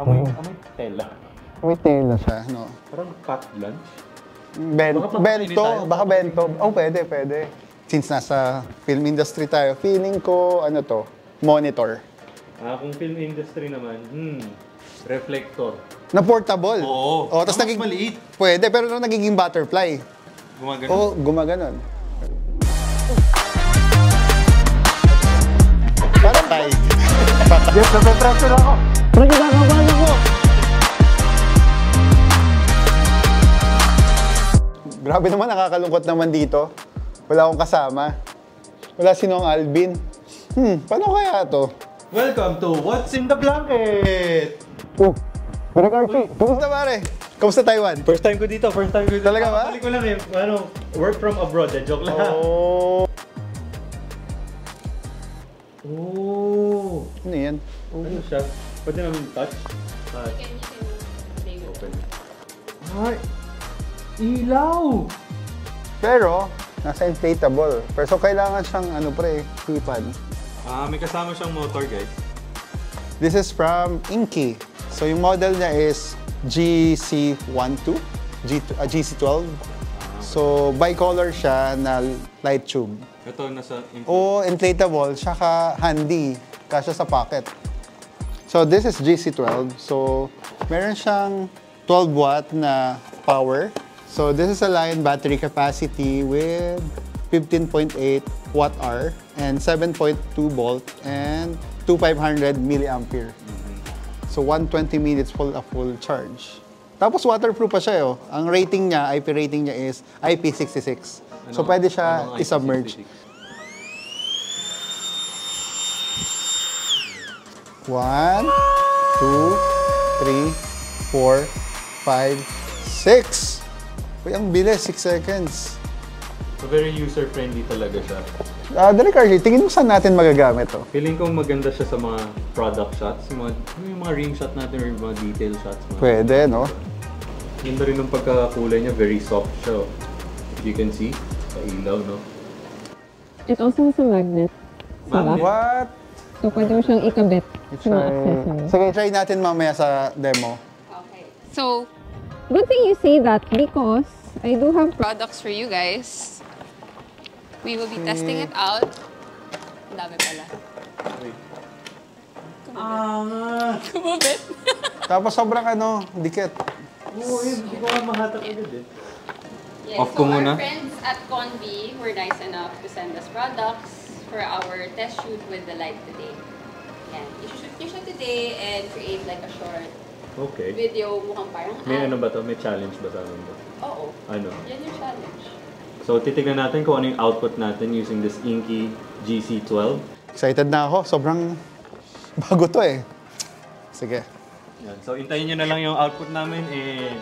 Amoy tela. May tela siya, no? Parang packed lunch. Bento, baka bento. Oh, pwede. Since nasa film industry tayo, feeling ko, ano to, monitor. Kung film industry naman, reflector. Na portable. Oo. Oh, tapos naging maliit. Pwede, pero nagiging butterfly. Gumaganon. Oo, gumaganon. Patay. Yes, nape-pressure ako. Nagkakakabahan ako. Grabe naman, nakakalungkot naman dito. Wala akong kasama. Wala sinong Alvin. Paano kaya to? Welcome to What's in the Blanket! Pero Archie, kumusta pare? Kumusta Taiwan? First time ko dito. Talaga ba? Balik ko lang work from abroad, joke lang. Oh. Oh. Ano yan? Ano siya? Pwede namin touch? You can play with Open. Ay! Ilaw! Pero, nasa inflatable. Pero so, kailangan siyang, hipad. May kasama siyang motor, guys. This is from Inky. So, yung model niya is GC12, GC12. So, bicolor siya na light tube. Ito, nasa... O, inflatable, saka handy. Kasya sa pocket. So, this is GC12. So, meron siyang 12 watt na power. So, this is a Lion battery capacity with 15.8 watt-hour and 7.2 volt and 2,500 milliampere. So, 120 minutes full charge. Tapos, waterproof pa siya, Ang rating niya, IP rating niya is IP66. So, pwede siya i-submerge. 1, 2, 3, 4, 5, 6. Uy, ang bilis, 6 seconds. So, very user-friendly talaga siya. Dali, Carly, tingin mo saan natin magagamit to? Feeling ko maganda siya sa mga product shots. Yung mga ring shot natin or mga detail shots. Pwede, no? Ganda rin ng pagkakakulay niya, very soft siya. If you can see, sa ilaw, no? It also has a magnet. What? So, pwede mo siyang ikabit sa mga accessories. Sige, try natin mamaya sa demo. Okay. So, good thing you say that because I do have products for you guys. We will be testing it out. Ang dami pala. Wait. Kumabit. Tapos sobrang dikit. Oo, hindi ko mahatak agad Yes, Off ko muna. Our friends at Convi were nice enough to send us products for our test shoot with the light today. Yan. You shoot today and create like a short video, mukhang parang May ba to? May challenge ba sa amin? Oo. Ano? Yan yung challenge. So, titignan natin kung ano yung output natin using this Inky GC12. Excited na ako. Sobrang bago to Sige. Yan. So, intayin nyo na lang yung output namin and...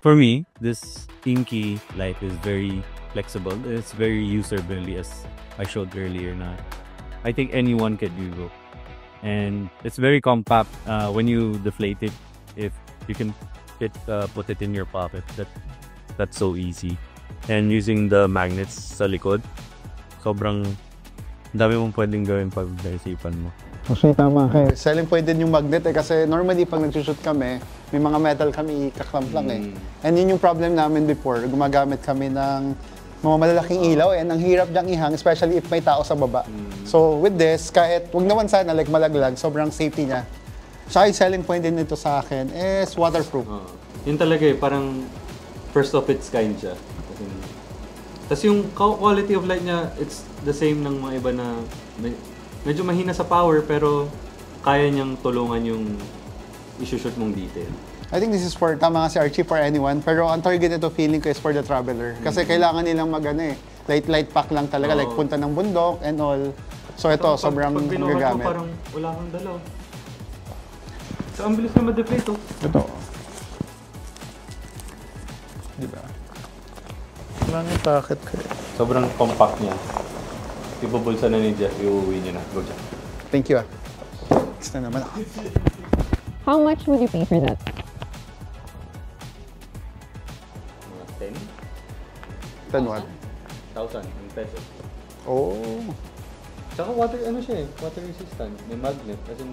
For me, this Inky light is very flexible. It's very user-friendly, as I showed earlier. I think anyone can use it, and it's very compact. When you deflate it, if you can put it in your pocket, that's so easy. And using the magnets sa likod, sobrang dami mong pwedeng gawin pag naisipan mo. Actually, tama ka. Selling point din yung magnet kasi normally pag nagsushoot kami, may mga metal kami ikaklamp lang And yun yung problem namin before. Gumagamit kami ng mga malalaking ilaw and ang hirap niyang ihang, especially if may tao sa baba. So with this, kahit wag naman sana like malaglag, sobrang safety niya. Saka yung selling point din nito sa akin is waterproof. Yun talaga parang first of its kind siya. Tapos yung quality of light niya, it's the same ng mga iba na medyo mahina sa power pero kaya niyang tulungan yung isushoot mong detail. I think this is for, tama nga si Archie, for anyone. Pero ang target nito feeling ko is for the traveler. Kasi kailangan nilang light pack lang talaga. Like punta ng bundok and all. So ito, sobrang magagamit. Parang wala kang dalaw. So ang bilis na ma-deflate oh. Ito. Diba? Wala nga packet ko. Sobrang compact niya. Ibubulsa na ni Jeff, iuwi niya na. Go Jeff. Thank you ah. Next na naman ako. How much would you pay for that? 10? 10 what? 1,000 in pesos. Oh. Tsaka water resistant. May magnet. As in,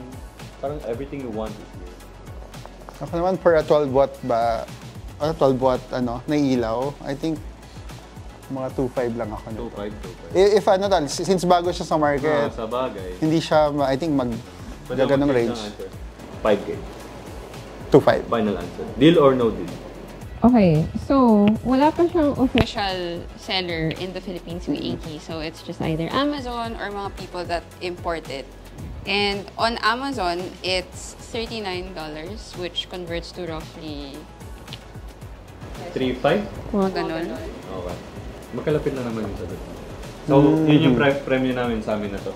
parang everything you want is here. Ako naman for a 12 watt ba, 12 watt na ilaw, I think mga 2.5 lang ako nito. 2.5. If since bago siya sa market, Sa bagay. hindi siya, I think ganong range. 5K. 2.5. Final answer. Deal or no deal? Okay, so wala pa siyang Official seller in the Philippines with Inky. So it's just either Amazon or mga people that import it. And on Amazon, it's $39, which converts to roughly 3.5? mga ganun. Okay. Magkalapit na naman yung sagot. So, yun yung premium namin sa amin na to.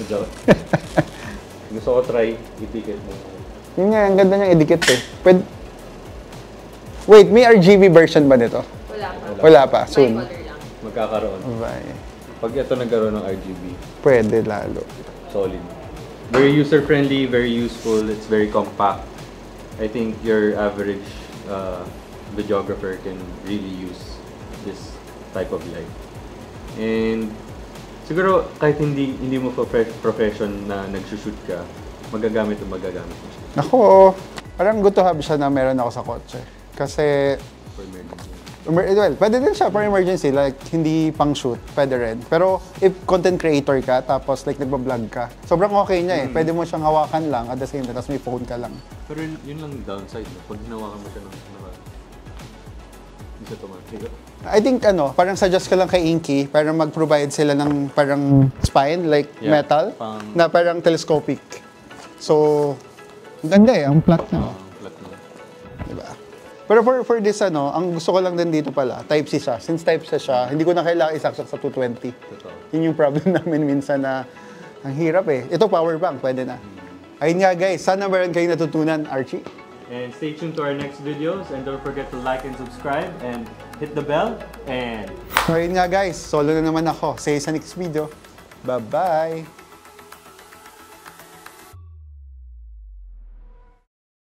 Joke. Gusto ko try, i-ticket mo. Yun nga, ang ganda niyang idikit eh. Wait, may RGB version ba nito? Wala pa, soon. Magkakaroon. Bye. Pag ito nagkaroon ng RGB, Pwede lalo. solid. Very user-friendly, very useful, it's very compact. I think your average videographer can really use this type of light. And siguro kahit hindi mo profession na nagsushoot ka, magagamit mo siya. Ako, parang good to have siya na meron ako sa kotse. Kasi, For emergency. well, pwede din siya for emergency, like hindi pang shoot, pwede rin. Pero if content creator ka, tapos like nagbablog ka, sobrang okay niya eh. Pwede mo siyang hawakan lang at the same time, tapos may phone ka lang. Pero yun lang yung downside. No? Pag hinawakan mo siya hindi siya tumatig. I think parang suggest ko lang kay Inky para mag-provide sila ng parang spine, like metal, na parang telescopic. So, ang ganda eh, ang flat na. Flat na. Diba? Pero for this ang gusto ko lang din dito pala, Type-C siya. Since Type-C siya, hindi ko na kailangan isaksak sa 220. Totoo. Yun yung problem namin minsan na ang hirap eh. Ito power bank, pwede na. Ayun nga guys, sana meron kayong natutunan, Archie. And stay tuned to our next videos and don't forget to like and subscribe and hit the bell and So ayun nga guys, solo na naman ako. See you sa next video. Bye-bye!